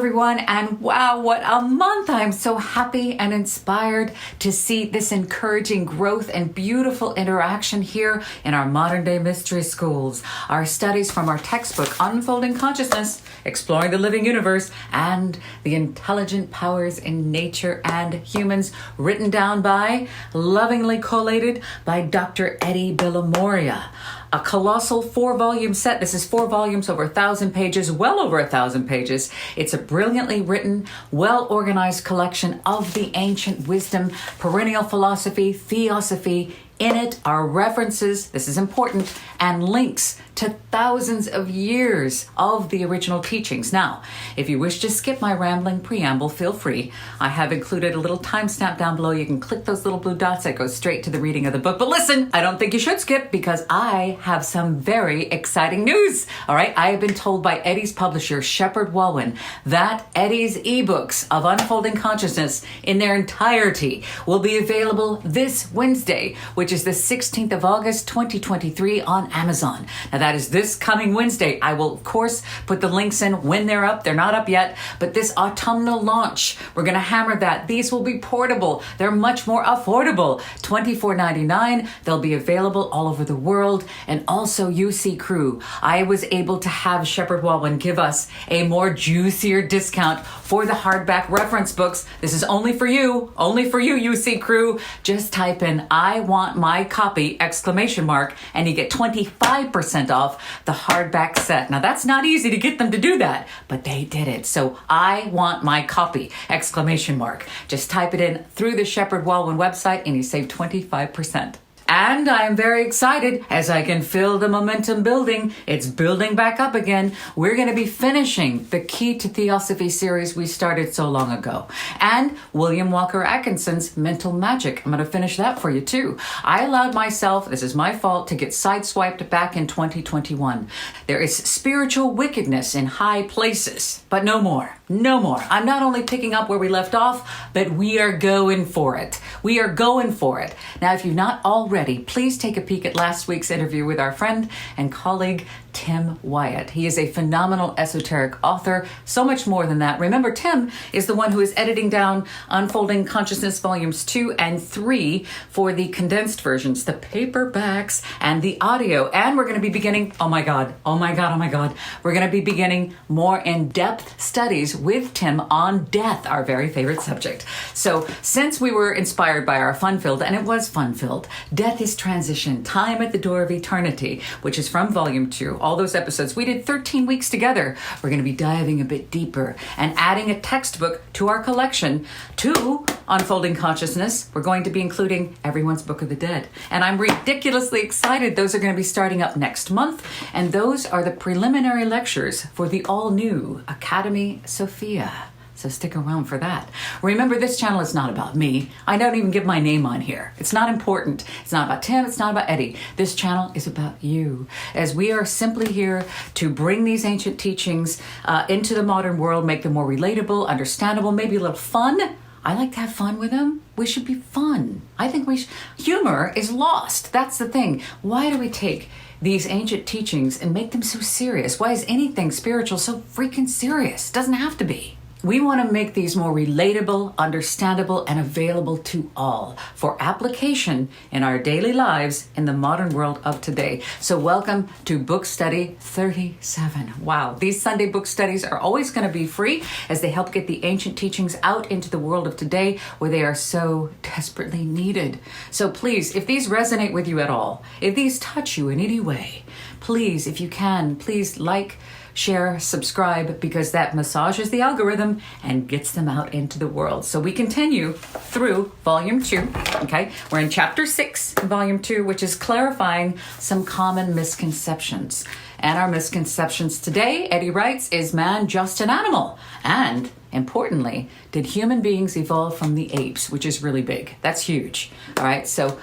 everyone, and wow, what a month. I'm so happy and inspired to see this encouraging growth and beautiful interaction here in our modern day mystery schools. Our studies from our textbook, Unfolding Consciousness, Exploring the Living Universe, and the Intelligent Powers in Nature and Humans, written down by, lovingly collated by Dr. Eddie Bilimoria. A colossal 4-volume set. This is 4 volumes, over 1,000 pages, well over 1,000 pages. It's a brilliantly written, well-organized collection of the ancient wisdom, perennial philosophy, Theosophy. In it are references, this is important, and links to thousands of years of the original teachings. Now, if you wish to skip my rambling preamble, feel free. I have included a little timestamp down below. You can click those little blue dots that go straight to the reading of the book. But listen, I don't think you should skip because I have some very exciting news. All right, I have been told by Eddie's publisher, Shepard Walwyn, that Eddie's ebooks of Unfolding Consciousness in their entirety will be available this Wednesday, which is the 16th of August, 2023 on Amazon. Now that is this coming Wednesday. I will, of course, put the links in when they're up. They're not up yet, but this autumnal launch, we're going to hammer that. These will be portable. They're much more affordable. $24.99. They'll be available all over the world. And also UC Crew. I was able to have Shepard Walwyn give us a more juicier discount for the hardback reference books. This is only for you, UC Crew. Just type in, I want my copy, ! And you get 25% off the hardback set. Now that's not easy to get them to do that, but they did it. So I want my copy, ! Just type it in through the Shepard Walwyn website and you save 25%. And I'm very excited as I can feel the momentum building. It's building back up again. We're going to be finishing the Key to Theosophy series we started so long ago. And William Walker Atkinson's Mental Magic. I'm going to finish that for you too. I allowed myself, this is my fault, to get sideswiped back in 2021. There is spiritual wickedness in high places, but no more. No more. I'm not only picking up where we left off, but we are going for it. We are going for it. Now, if you've not already, please take a peek at last week's interview with our friend and colleague, Tim Wyatt. He is a phenomenal esoteric author, so much more than that. Remember, Tim is the one who is editing down Unfolding Consciousness Volumes 2 and 3 for the condensed versions, the paperbacks, and the audio. And we're going to be beginning, oh my God, we're going to be beginning more in-depth studies with Tim on death, our very favorite subject. So since we were inspired by our fun-filled, and it was fun-filled, Death is Transition, Time at the Door of Eternity, which is from Volume 2, all those episodes. We did 13 weeks together. We're going to be diving a bit deeper and adding a textbook to our collection to Unfolding Consciousness. We're going to be including Everyone's Book of the Dead. And I'm ridiculously excited. Those are going to be starting up next month. And those are the preliminary lectures for the all-new Academy Sophia. So stick around for that. Remember, this channel is not about me. I don't even give my name on here. It's not important. It's not about Tim. It's not about Eddie. This channel is about you, as we are simply here to bring these ancient teachings into the modern world, make them more relatable, understandable, maybe a little fun. I like to have fun with them. We should be fun. I think humor is lost. That's the thing. Why do we take these ancient teachings and make them so serious? Why is anything spiritual so freaking serious? It doesn't have to be. We want to make these more relatable, understandable, and available to all for application in our daily lives in the modern world of today. So welcome to Book Study 37. Wow, these Sunday book studies are always going to be free as they help get the ancient teachings out into the world of today where they are so desperately needed. So please, if these resonate with you at all, if these touch you in any way, please, if you can, please like, share, subscribe, because that massages the algorithm and gets them out into the world. So we continue through Volume 2, okay? We're in Chapter 6 in Volume 2, which is clarifying some common misconceptions. And our misconceptions today, Eddie writes, is man just an animal? And importantly, did human beings evolve from the apes, which is really big. That's huge, all right? So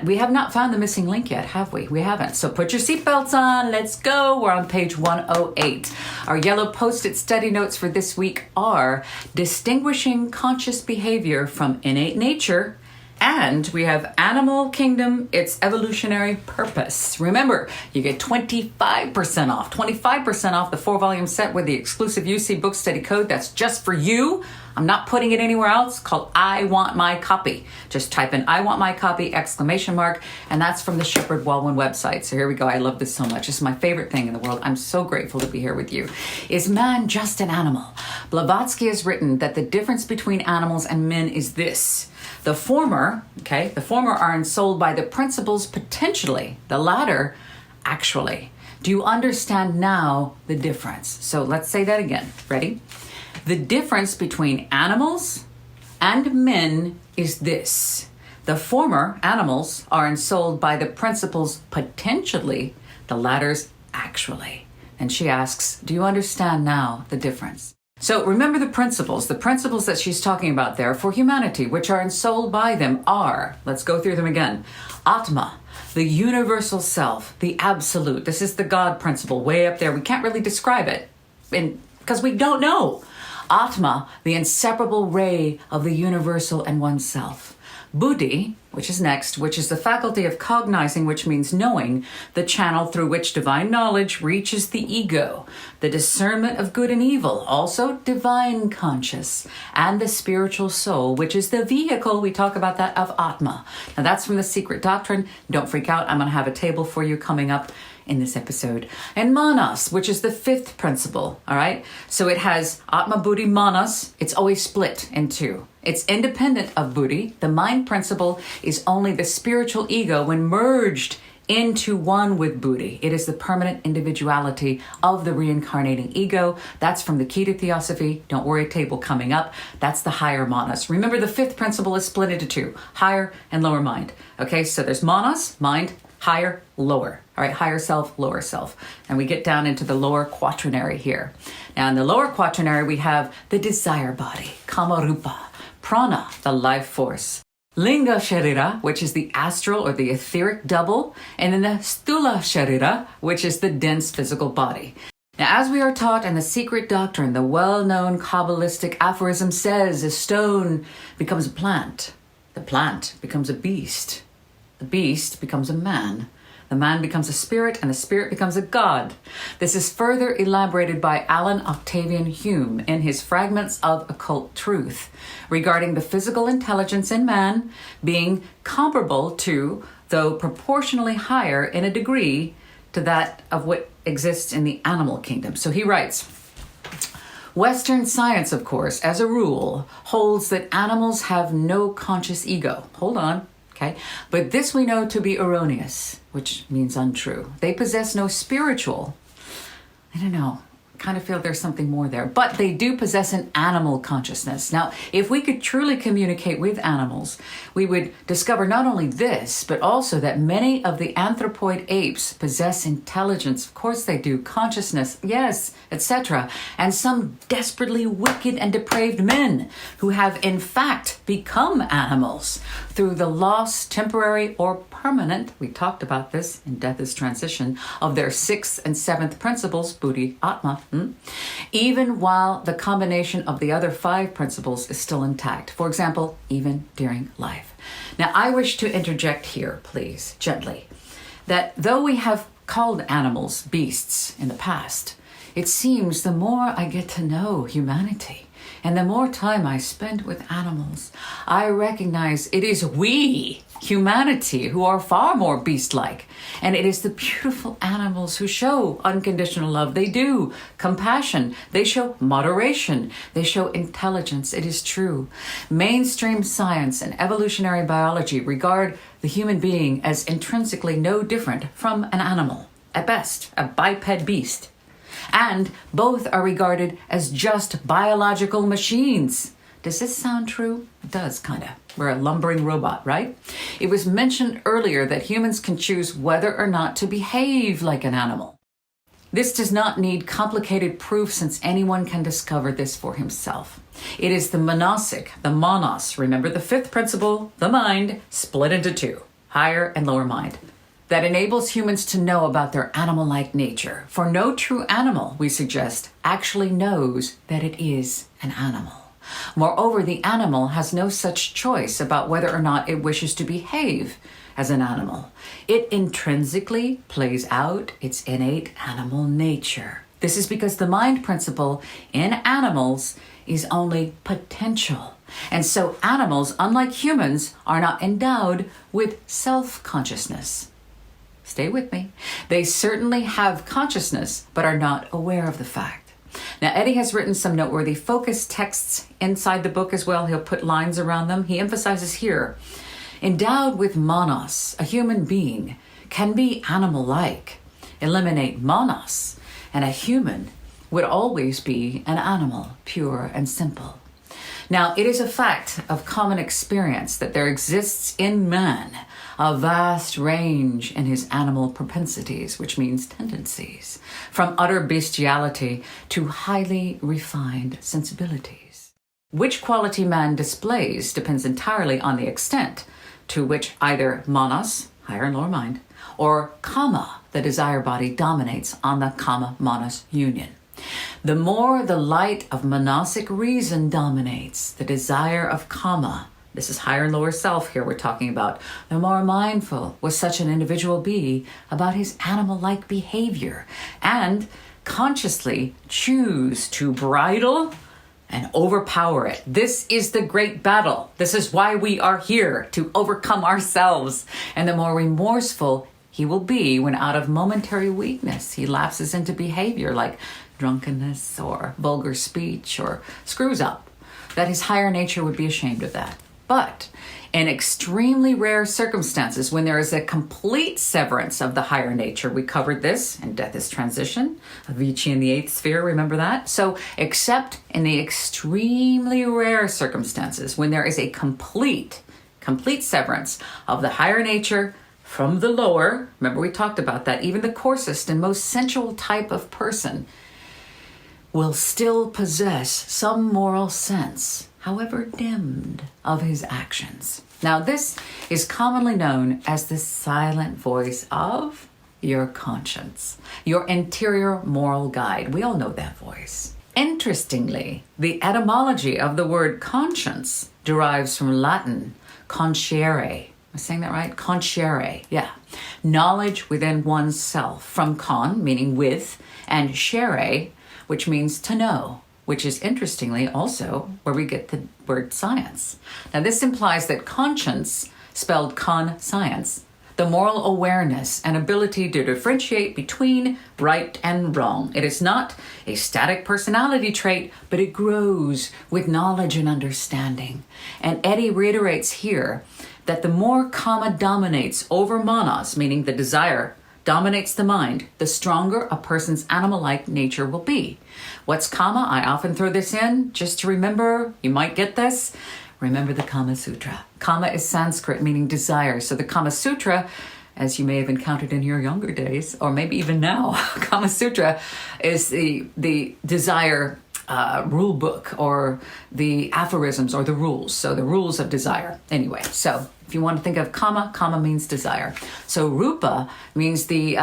we have not found the missing link yet, have we? We haven't. So put your seatbelts on. Let's go. We're on page 108. Our yellow post-it study notes for this week are distinguishing conscious behavior from innate nature And we have animal kingdom, its evolutionary purpose. Remember, you get 25% off. 25% off the 4-volume set with the exclusive UC Book Study code. That's just for you. I'm not putting it anywhere else. It's called I Want My Copy. Just type in I Want My Copy, ! And that's from the Shepherd Walwyn website. So here we go. I love this so much. This is my favorite thing in the world. I'm so grateful to be here with you. Is man just an animal? Blavatsky has written that the difference between animals and men is this. The former are ensouled by the principles potentially, the latter actually. Do you understand now the difference? So let's say that again. Ready? The difference between animals and men is this. The former, animals, are ensouled by the principles potentially, the latters actually. And she asks, do you understand now the difference? So remember the principles that she's talking about there for humanity, which are ensouled by them are, let's go through them again. Atma, the universal self, the absolute. This is the God principle way up there. We can't really describe it because we don't know. Atma, the inseparable ray of the universal and oneself. Buddhi, which is next, which is the faculty of cognizing, which means knowing, the channel through which divine knowledge reaches the ego, the discernment of good and evil, also divine conscious, and the spiritual soul, which is the vehicle, we talk about that, of Atma. Now that's from the Secret Doctrine. Don't freak out. I'm going to have a table for you coming up in this episode. And Manas, which is the 5th principle, all right? So it has Atma, Buddhi, Manas. It's always split in two. It's independent of Buddhi. The mind principle is only the spiritual ego when merged into one with Buddhi. It is the permanent individuality of the reincarnating ego. That's from the Key to Theosophy. Don't worry, table coming up. That's the higher Manas. Remember, the 5th principle is split into two, higher and lower mind. Okay, so there's Manas, mind, higher, lower. All right, higher self, lower self. And we get down into the lower quaternary here. Now in the lower quaternary, we have the desire body, Kamarupa, prana, the life force, linga sharira, which is the astral or the etheric double, and then the stula sharira, which is the dense physical body. Now, as we are taught in the Secret Doctrine, the well-known Kabbalistic aphorism says a stone becomes a plant, the plant becomes a beast, the beast becomes a man, the man becomes a spirit, and the spirit becomes a god. This is further elaborated by Alan Octavian Hume in his Fragments of Occult Truth regarding the physical intelligence in man being comparable to, though proportionally higher in a degree, to that of what exists in the animal kingdom. So he writes, Western science, of course, as a rule, holds that animals have no conscious ego. Hold on. Okay, but this we know to be erroneous, which means untrue. They possess no spiritual, I don't know, kind of feel there's something more there, but they do possess an animal consciousness. Now, if we could truly communicate with animals, we would discover not only this, but also that many of the anthropoid apes possess intelligence. Of course they do. Consciousness, yes, etc. And some desperately wicked and depraved men who have in fact become animals through the loss, temporary or permanent, we talked about this in Death is Transition, of their 6th and 7th principles, Buddhi, Atma, even while the combination of the other 5 principles is still intact. For example, even during life. Now, I wish to interject here, please, gently, that though we have called animals beasts in the past, it seems the more I get to know humanity and the more time I spend with animals, I recognize it is we, humanity, who are far more beast-like. And it is the beautiful animals who show unconditional love. They do. Compassion. They show moderation. They show intelligence. It is true. Mainstream science and evolutionary biology regard the human being as intrinsically no different from an animal. At best, a biped beast. And both are regarded as just biological machines. Does this sound true? It does, kind of. We're a lumbering robot, right? It was mentioned earlier that humans can choose whether or not to behave like an animal. This does not need complicated proof since anyone can discover this for himself. It is the monasic, the monos, remember the 5th principle, the mind, split into 2, higher and lower mind, that enables humans to know about their animal-like nature. For no true animal, we suggest, actually knows that it is an animal. Moreover, the animal has no such choice about whether or not it wishes to behave as an animal. It intrinsically plays out its innate animal nature. This is because the mind principle in animals is only potential. And so animals, unlike humans, are not endowed with self-consciousness. Stay with me. They certainly have consciousness, but are not aware of the fact. Now, Eddie has written some noteworthy focus texts inside the book as well. He'll put lines around them. He emphasizes here, endowed with monos, a human being can be animal-like. Eliminate monos, and a human would always be an animal, pure and simple. Now, it is a fact of common experience that there exists in man a vast range in his animal propensities, which means tendencies, from utter bestiality to highly refined sensibilities. Which quality man displays depends entirely on the extent to which either monos, higher and lower mind, or kama, the desire body, dominates on the kama-monos union. The more the light of monasic reason dominates, the desire of kama, this is higher and lower self here we're talking about, the more mindful will such an individual be about his animal-like behavior and consciously choose to bridle and overpower it. This is the great battle. This is why we are here, to overcome ourselves. And the more remorseful he will be when out of momentary weakness he lapses into behavior like drunkenness or vulgar speech or screws up, that his higher nature would be ashamed of that. But in extremely rare circumstances, when there is a complete severance of the higher nature, we covered this in Death is Transition, Avicii in the Eighth Sphere, remember that? So except in the extremely rare circumstances, when there is a complete severance of the higher nature from the lower, remember we talked about that, even the coarsest and most sensual type of person will still possess some moral sense, however dimmed, of his actions. Now, this is commonly known as the silent voice of your conscience, your interior moral guide. We all know that voice. Interestingly, the etymology of the word conscience derives from Latin consciere. Am I saying that right? Consciere, yeah. Knowledge within oneself, from con, meaning with, and scere, which means to know, which is interestingly also where we get the word science. Now, this implies that conscience, spelled con-science, the moral awareness and ability to differentiate between right and wrong. It is not a static personality trait, but it grows with knowledge and understanding. And Eddie reiterates here that the more kama dominates over monos, meaning the desire dominates the mind, the stronger a person's animal-like nature will be. What's kama? I often throw this in just to remember. You might get this. Remember the Kama Sutra. Kama is Sanskrit, meaning desire. So the Kama Sutra, as you may have encountered in your younger days, or maybe even now, Kama Sutra is the desire rule book, or the aphorisms, or the rules. So the rules of desire. Anyway, so if you want to think of kama, kama means desire. So rupa means the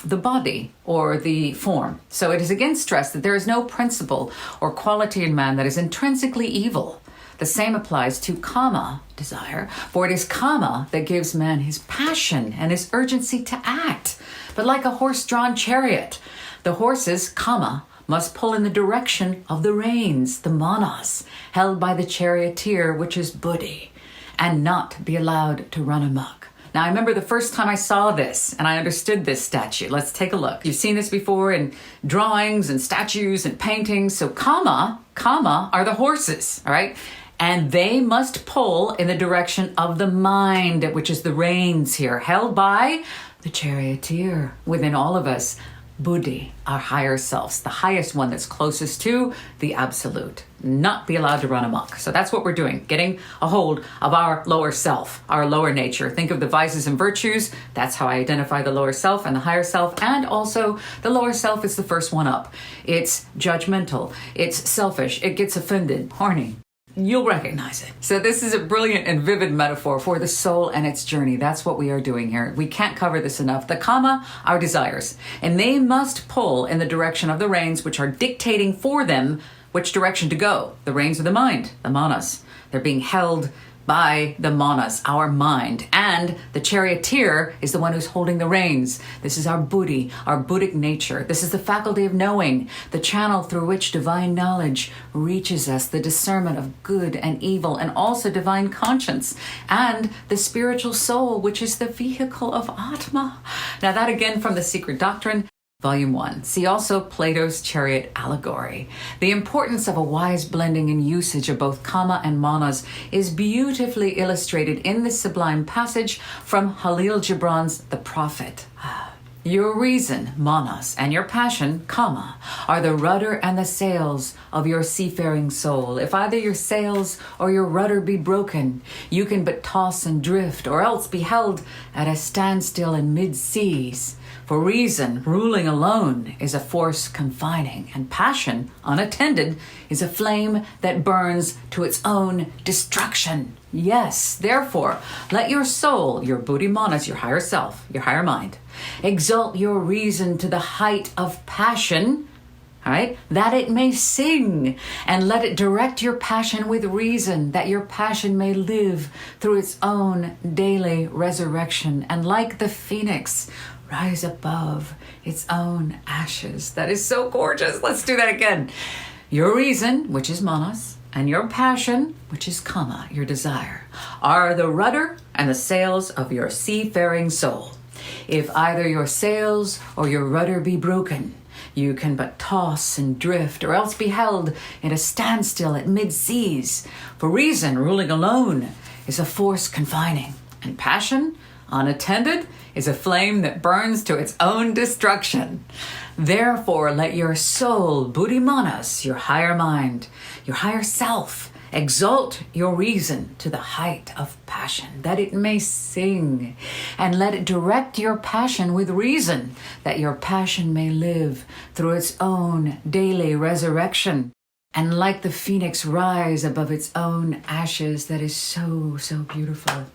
body or the form. So it is again stressed that there is no principle or quality in man that is intrinsically evil. The same applies to kama, desire, for it is kama that gives man his passion and his urgency to act. But like a horse-drawn chariot, the horses, kama, must pull in the direction of the reins, the manas, held by the charioteer, which is buddhi, and not be allowed to run amok. Now, I remember the first time I saw this and I understood this statue. Let's take a look. You've seen this before in drawings and statues and paintings. So kama are the horses, all right? And they must pull in the direction of the mind, which is the reins here, held by the charioteer within all of us. Buddhi, our higher selves, the highest one that's closest to the absolute, not be allowed to run amok. So that's what we're doing, getting a hold of our lower self, our lower nature. Think of the vices and virtues. That's how I identify the lower self and the higher self. And also the lower self is the first one up. It's judgmental. It's selfish. It gets offended, horny. You'll recognize it. So this is a brilliant and vivid metaphor for the soul and its journey. That's what we are doing here. We can't cover this enough. The kama are desires, and they must pull in the direction of the reins, which are dictating for them which direction to go. The reins of the mind, the manas. They're being held by the manas, our mind. And the charioteer is the one who's holding the reins. This is our buddhi, our buddhic nature. This is the faculty of knowing, the channel through which divine knowledge reaches us, the discernment of good and evil, and also divine conscience, and the spiritual soul, which is the vehicle of Atma. Now that again from the Secret Doctrine, Volume 1. See also Plato's chariot allegory. The importance of a wise blending and usage of both kama and manas is beautifully illustrated in this sublime passage from Halil Gibran's The Prophet. Your reason, manas, and your passion, kama, are the rudder and the sails of your seafaring soul. If either your sails or your rudder be broken, you can but toss and drift, or else be held at a standstill in mid-seas. For reason, ruling alone, is a force confining, and passion, unattended, is a flame that burns to its own destruction. Yes, therefore, let your soul, your buddhi manas, your higher self, your higher mind, exalt your reason to the height of passion, all right, that it may sing, and let it direct your passion with reason, that your passion may live through its own daily resurrection, and like the phoenix, rise above its own ashes. That is so gorgeous. Let's do that again. Your reason, which is manas, and your passion, which is kama, your desire, are the rudder and the sails of your seafaring soul. If either your sails or your rudder be broken, you can but toss and drift, or else be held in a standstill at mid-seas. For reason, ruling alone, is a force confining, and passion, unattended, is a flame that burns to its own destruction. Therefore, let your soul, buddhi manas, your higher mind, your higher self, exalt your reason to the height of passion, that it may sing, and let it direct your passion with reason, that your passion may live through its own daily resurrection, and like the phoenix rise above its own ashes. That is so, so beautiful.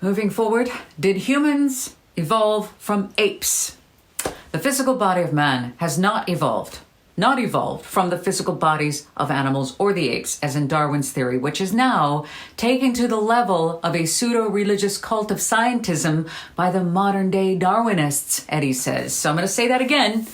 Moving forward, did humans evolve from apes? The physical body of man has not evolved from the physical bodies of animals or the apes, as in Darwin's theory, which is now taken to the level of a pseudo-religious cult of scientism by the modern-day Darwinists, Eddie says. So I'm going to say that again.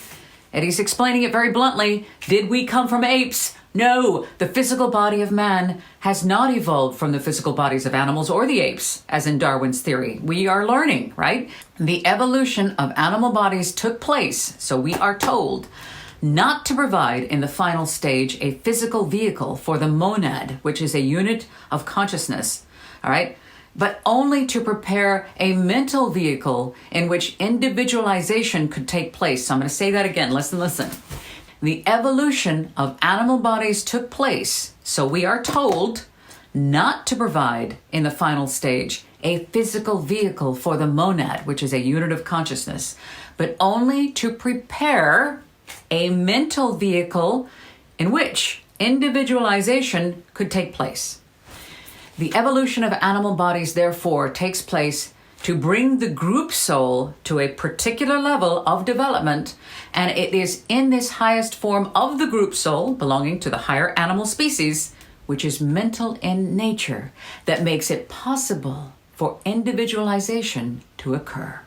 Eddie's explaining it very bluntly. Did we come from apes? No, the physical body of man has not evolved from the physical bodies of animals or the apes, as in Darwin's theory. We are learning, right? The evolution of animal bodies took place, so we are told, not to provide in the final stage a physical vehicle for the monad, which is a unit of consciousness, all right? But only to prepare a mental vehicle in which individualization could take place. So I'm going to say that again. Listen. The evolution of animal bodies took place, so we are told not to provide in the final stage a physical vehicle for the monad, which is a unit of consciousness, but only to prepare a mental vehicle in which individualization could take place. The evolution of animal bodies, therefore, takes place to bring the group soul to a particular level of development, and it is in this highest form of the group soul, belonging to the higher animal species, which is mental in nature, that makes it possible for individualization to occur.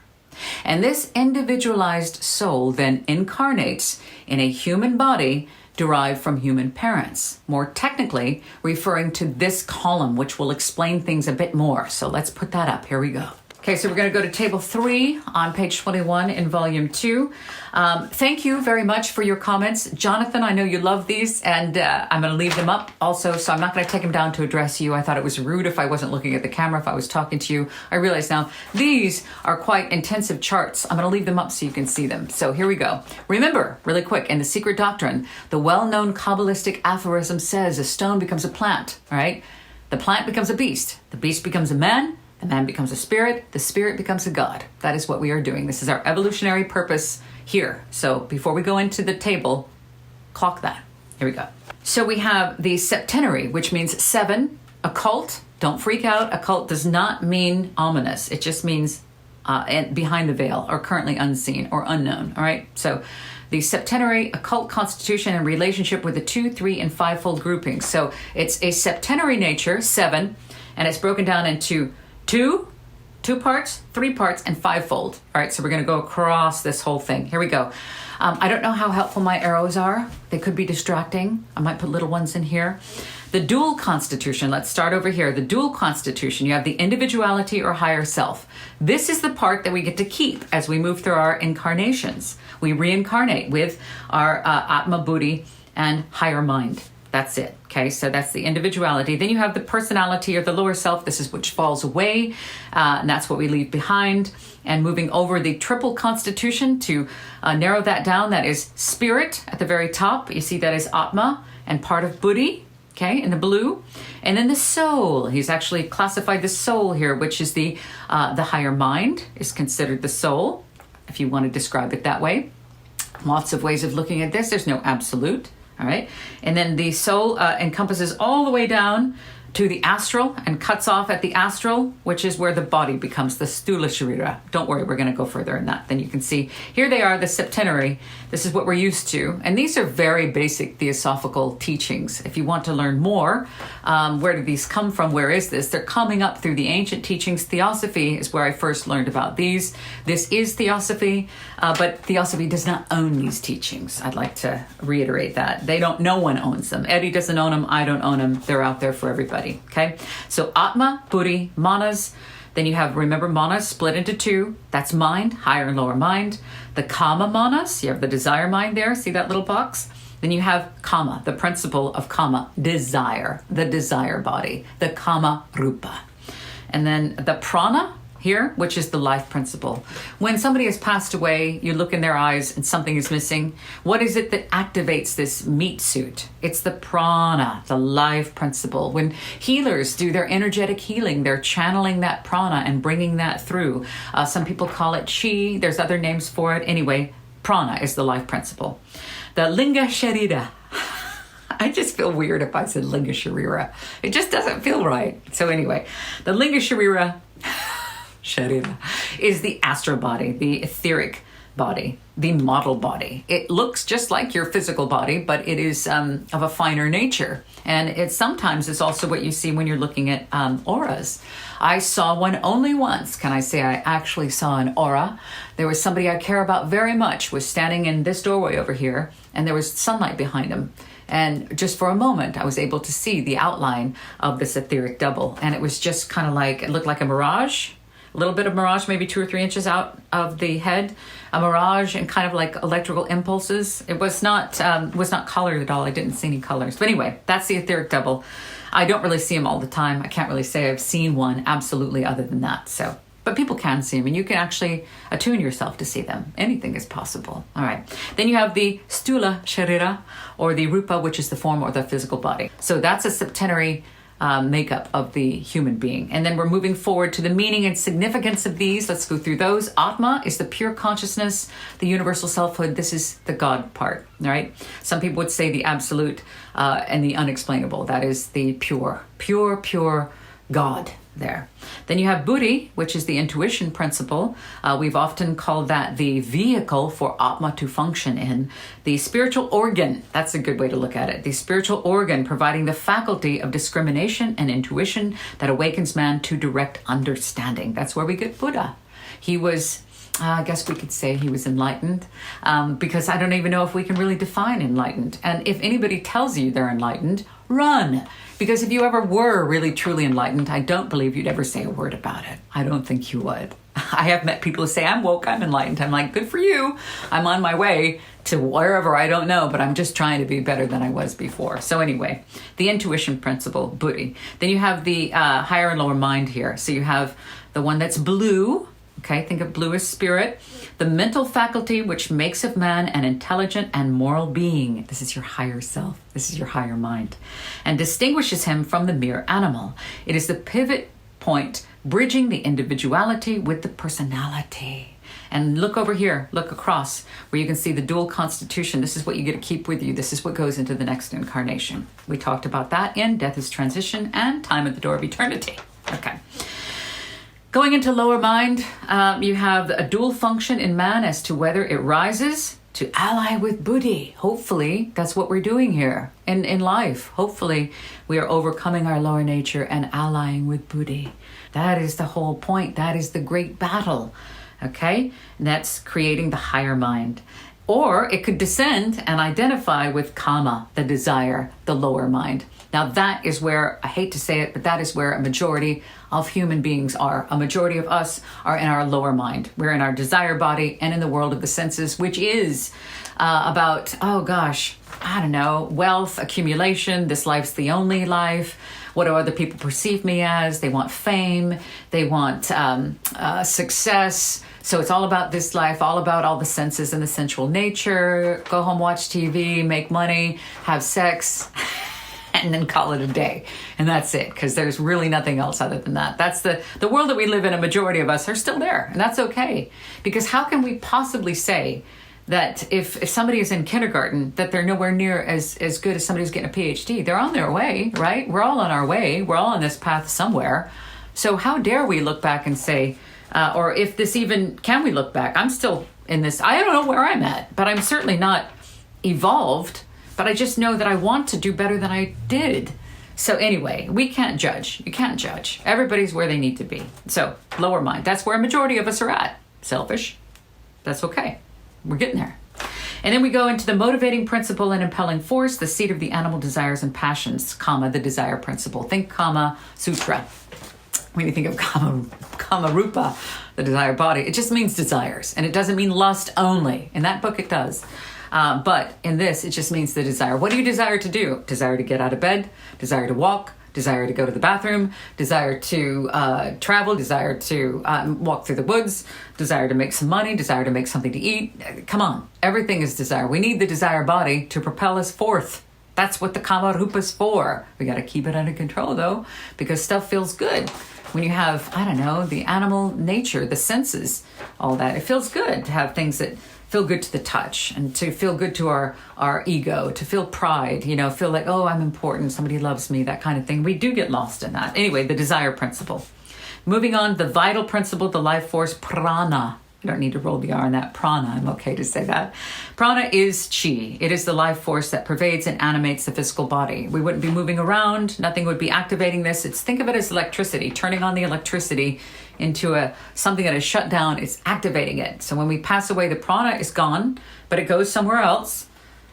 And this individualized soul then incarnates in a human body derived from human parents, more technically referring to this column, which will explain things a bit more. So let's put that up. Here we go. Okay, so we're going to go to table 3 on page 21 in volume 2. Thank you very much for your comments. Jonathan, I know you love these, and I'm going to leave them up also, so I'm not going to take them down to address you. I thought it was rude if I wasn't looking at the camera, if I was talking to you. I realize now these are quite intensive charts. I'm going to leave them up so you can see them. So here we go. Remember, really quick, in the Secret Doctrine, the well-known Kabbalistic aphorism says a stone becomes a plant, all right? The plant becomes a beast. The beast becomes a man. The man becomes a spirit, the spirit becomes a god. That is what we are doing. This is our evolutionary purpose here. So before we go into the table, clock that. Here we go. So we have the septenary, which means 7, occult. Don't freak out. Occult does not mean ominous. It just means and behind the veil, or currently unseen or unknown. All right. So the septenary occult constitution in relationship with the 2, 3, and 5-fold groupings. So it's a septenary nature, 7, and it's broken down into 2 parts, 3 parts, and 5-fold. All right, so we're going to go across this whole thing. Here we go. I don't know how helpful my arrows are. They could be distracting. I might put little ones in here. The dual constitution, let's start over here. The dual constitution, you have the individuality or higher self. This is the part that we get to keep as we move through our incarnations. We reincarnate with our Atma, Buddhi, and higher mind. That's it. Okay, so that's the individuality. Then you have the personality or the lower self. This is which falls away, and that's what we leave behind. And moving over the triple constitution to narrow that down, that is spirit at the very top. You see that is Atma and part of Buddhi, okay, in the blue. And then the soul. He's actually classified the soul here, which is the higher mind is considered the soul, if you want to describe it that way. Lots of ways of looking at this. There's no absolute. All right. And then the soul encompasses all the way down to the astral and cuts off at the astral, which is where the body becomes the stula sharira. Don't worry, we're going to go further in that. Then you can see here they are, the septenary. This is what we're used to. And these are very basic theosophical teachings. If you want to learn more, where do these come from? Where is this? They're coming up through the ancient teachings. Theosophy is where I first learned about these. This is Theosophy, but Theosophy does not own these teachings. I'd like to reiterate that. No one owns them. Eddie doesn't own them. I don't own them. They're out there for everybody. Okay, so Atma, Buddhi, Manas. Then you have, remember, Manas split into 2. That's mind, higher and lower mind. The Kama Manas, you have the desire mind there. See that little box? Then you have Kama, the principle of Kama, desire, the desire body, the Kama Rupa. And then the Prana here, which is the life principle. When somebody has passed away, you look in their eyes and something is missing. What is it that activates this meat suit? It's the prana, the life principle. When healers do their energetic healing, they're channeling that prana and bringing that through. Some people call it chi. There's other names for it. Anyway, prana is the life principle. The linga sharira. I just feel weird if I said linga sharira. It just doesn't feel right. So anyway, the linga sharira Sharira is the astral body, the etheric body, the model body. It looks just like your physical body, but it is of a finer nature. And it sometimes is also what you see when you're looking at auras. I saw one only once. Can I say I actually saw an aura? There was somebody I care about very much was standing in this doorway over here, and there was sunlight behind him. And just for a moment, I was able to see the outline of this etheric double. And it was just kind of like, it looked like a mirage. A little bit of mirage, maybe 2 or 3 inches out of the head, a mirage and kind of like electrical impulses. It was not colored at all. I didn't see any colors. But anyway, that's the etheric double. I don't really see them all the time. I can't really say I've seen one absolutely other than that. So, but people can see them, and you can actually attune yourself to see them. Anything is possible. All right. Then you have the stula sharira, or the rupa, which is the form or the physical body. So that's a septenary makeup of the human being. And then we're moving forward to the meaning and significance of these. Let's go through those. Atma is the pure consciousness, the universal selfhood. This is the God part, all right? Some people would say the absolute and the unexplainable. That is the pure God there. Then you have Buddhi, which is the intuition principle. We've often called that the vehicle for Atma to function in. The spiritual organ, that's a good way to look at it. The spiritual organ providing the faculty of discrimination and intuition that awakens man to direct understanding. That's where we get Buddha. He was, I guess we could say he was enlightened, because I don't even know if we can really define enlightened. And if anybody tells you they're enlightened, run. Because if you ever were really truly enlightened, I don't believe you'd ever say a word about it. I don't think you would. I have met people who say, I'm woke, I'm enlightened. I'm like, good for you. I'm on my way to wherever, I don't know, but I'm just trying to be better than I was before. So anyway, the intuition principle, Buddhi. Then you have the higher and lower mind here. So you have the one that's blue. Okay, think of blue as spirit. The mental faculty which makes of man an intelligent and moral being. This is your higher self. This is your higher mind. And distinguishes him from the mere animal. It is the pivot point bridging the individuality with the personality. And look over here, look across, where you can see the dual constitution. This is what you get to keep with you. This is what goes into the next incarnation. We talked about that in Death is Transition and Time at the Door of Eternity. Okay. Going into lower mind, you have a dual function in man as to whether it rises to ally with buddhi. Hopefully, that's what we're doing here in life. Hopefully, we are overcoming our lower nature and allying with buddhi. That is the whole point. That is the great battle. Okay? And that's creating the higher mind. Or it could descend and identify with kama, the desire, the lower mind. Now that is where, I hate to say it, but that is where a majority of human beings are. A majority of us are in our lower mind. We're in our desire body and in the world of the senses, which is about, wealth, accumulation. This life's the only life. What do other people perceive me as? They want fame. They want success. So it's all about this life, all about all the senses and the sensual nature. Go home, watch TV, make money, have sex, and then call it a day. And that's it, because there's really nothing else other than that. That's the world that we live in. A majority of us are still there, and that's okay. Because how can we possibly say that if somebody is in kindergarten, that they're nowhere near as good as somebody who's getting a PhD? They're on their way, right? We're all on our way. We're all on this path somewhere. So how dare we look back and say, or if this even, can we look back? I'm still in this, I don't know where I'm at, but I'm certainly not evolved, but I just know that I want to do better than I did. So anyway, we can't judge. You can't judge. Everybody's where they need to be. So lower mind, that's where a majority of us are at. Selfish. That's okay. We're getting there. And then we go into the motivating principle and impelling force, the seat of the animal desires and passions, the desire principle. Think Kama Sutra. When you think of Kama Rupa, the desire body, it just means desires. And it doesn't mean lust only. In that book it does. But in this, it just means the desire. What do you desire to do? Desire to get out of bed, desire to walk, desire to go to the bathroom, desire to travel, desire to walk through the woods, desire to make some money, desire to make something to eat. Come on, everything is desire. We need the desire body to propel us forth. That's what the Kama Rupa's for. We got to keep it under control though, because stuff feels good. When you have, the animal nature, the senses, all that, it feels good to have things that feel good to the touch and to feel good to our ego, to feel pride, feel like, oh, I'm important, somebody loves me, that kind of thing. We do get lost in that. Anyway, the desire principle. Moving on, the vital principle, the life force, prana. I don't need to roll the R on that. Prana, I'm okay to say that. Prana is chi. It is the life force that pervades and animates the physical body. We wouldn't be moving around. Nothing would be activating this. Think of it as electricity, turning on the electricity into something that is shut down. It's activating it. So when we pass away, the prana is gone, but it goes somewhere else.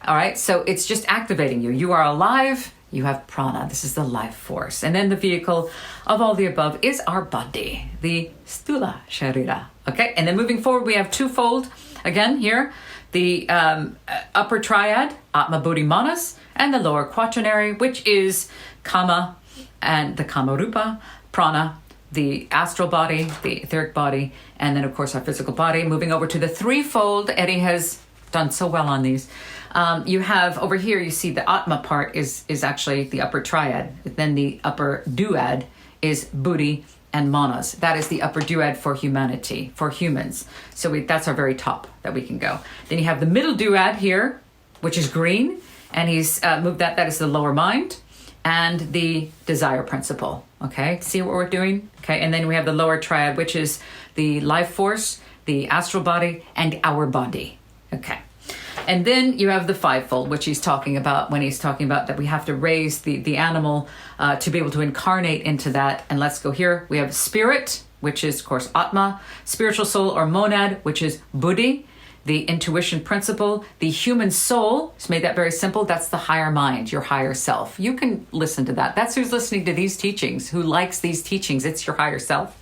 All right. So it's just activating you. You are alive. You have prana. This is the life force. And then the vehicle of all the above is our body, the stula sharira. Okay. And then moving forward, we have twofold. Again, here, the upper triad, Atma Buddhi Manas, and the lower quaternary, which is Kama and the Kama Rupa, prana, the astral body, the etheric body, and then, of course, our physical body. Moving over to the threefold, Eddie has done so well on these. You have over here, you see the Atma part is actually the upper triad. Then the upper duad is Buddhi and Manas. That is the upper duad for humanity, for humans. So that's our very top that we can go. Then you have the middle duad here, which is green, and he's moved that is the lower mind and the desire principle. Okay, see what we're doing? Okay, and then we have the lower triad, which is the life force, the astral body, and our body. Okay. And then you have the fivefold, which he's talking about when he's talking about that we have to raise the animal to be able to incarnate into that. And let's go here. We have spirit, which is, of course, Atma, spiritual soul or monad, which is Buddhi, the intuition principle, the human soul. It's made that very simple. That's the higher mind, your higher self. You can listen to that. That's who's listening to these teachings, who likes these teachings. It's your higher self.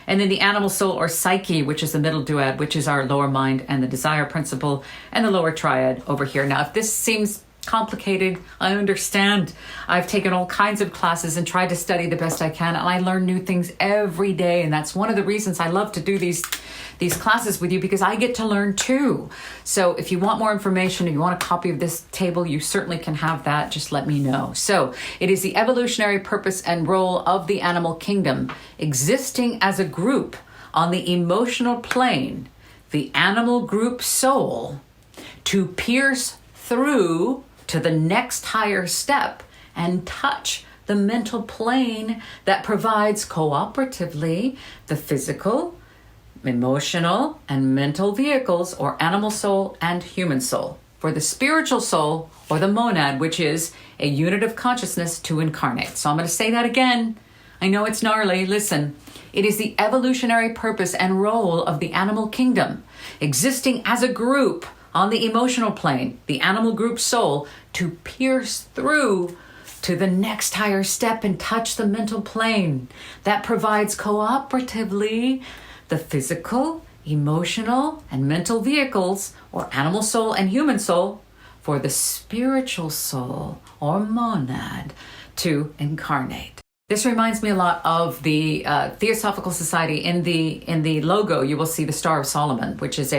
And then the animal soul or psyche, which is the middle duad, which is our lower mind and the desire principle, and the lower triad over here. Now, if this seems complicated, I understand. I've taken all kinds of classes and tried to study the best I can, and I learn new things every day. And that's one of the reasons I love to do these classes with you, because I get to learn too. So if you want more information, if you want a copy of this table, you certainly can have that. Just let me know. So it is the evolutionary purpose and role of the animal kingdom, existing as a group on the emotional plane, the animal group soul, to pierce through to the next higher step and touch the mental plane that provides cooperatively the physical, emotional, and mental vehicles, or animal soul and human soul, for the spiritual soul, or the monad, which is a unit of consciousness, to incarnate. So I'm going to say that again. I know it's gnarly. Listen. It is the evolutionary purpose and role of the animal kingdom, existing as a group on the emotional plane, the animal group soul, to pierce through to the next higher step and touch the mental plane that provides cooperatively the physical, emotional, and mental vehicles, or animal soul and human soul, for the spiritual soul, or monad, to incarnate. This reminds me a lot of the Theosophical Society. In the logo, you will see the Star of Solomon, which is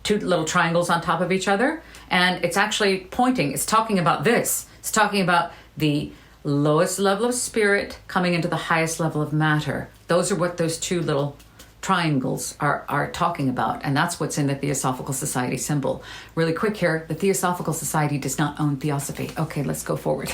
two little triangles on top of each other. And it's actually it's talking about this. It's talking about the lowest level of spirit coming into the highest level of matter. Those are what those two little triangles are talking about. And that's what's in the Theosophical Society symbol. Really quick here, the Theosophical Society does not own Theosophy. Okay, let's go forward.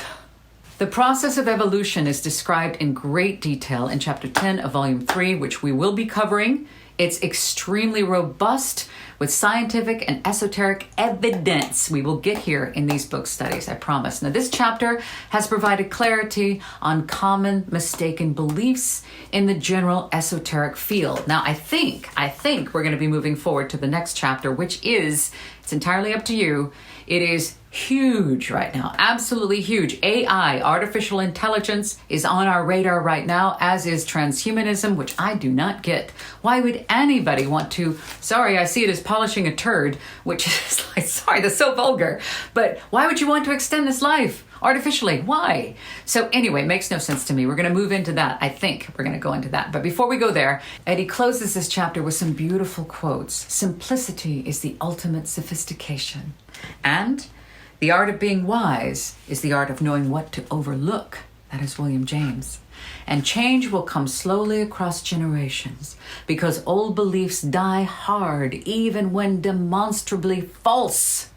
The process of evolution is described in great detail in Chapter 10 of Volume 3, which we will be covering. It's extremely robust with scientific and esoteric evidence. We will get here in these book studies, I promise. Now, this chapter has provided clarity on common mistaken beliefs in the general esoteric field. Now, I think we're going to be moving forward to the next chapter, which is, it's entirely up to you. It is huge right now, absolutely huge. AI, artificial intelligence, is on our radar right now, as is transhumanism, which I do not get. Why would anybody want to, sorry, I see it as polishing a turd, which is like, sorry, that's so vulgar, but why would you want to extend this life artificially? Why? So anyway, makes no sense to me. We're going to move into that. I think we're going to go into that. But before we go there, Eddie closes this chapter with some beautiful quotes. Simplicity is the ultimate sophistication. And the art of being wise is the art of knowing what to overlook. That is William James. And change will come slowly across generations, because old beliefs die hard even when demonstrably false.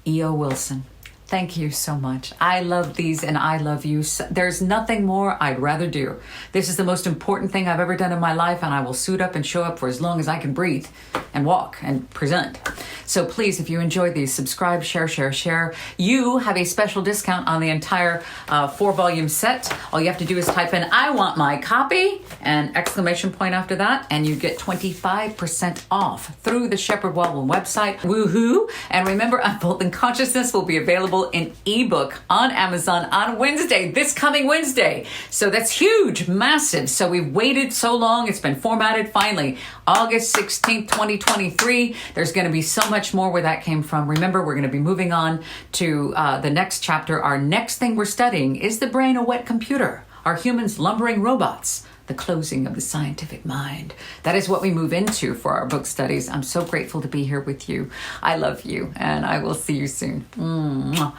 E.O. Wilson. Thank you so much. I love these and I love you. There's nothing more I'd rather do. This is the most important thing I've ever done in my life, and I will suit up and show up for as long as I can breathe and walk and present. So please, if you enjoyed these, subscribe, share. You have a special discount on the entire 4-volume set. All you have to do is type in, "I want my copy," and exclamation point after that, and you get 25% off through the Shepherd Walwyn website. Woohoo! And remember, Unfolding Consciousness will be available in ebook on Amazon on Wednesday, this coming Wednesday. So that's huge, massive. So we've waited so long. It's been formatted finally. August 16th, 2023. There's going to be so much more where that came from. Remember, we're going to be moving on to the next chapter. Our next thing we're studying is the brain a wet computer? Are humans lumbering robots? The closing of the scientific mind. That is what we move into for our book studies. I'm so grateful to be here with you. I love you, and I will see you soon. Mwah.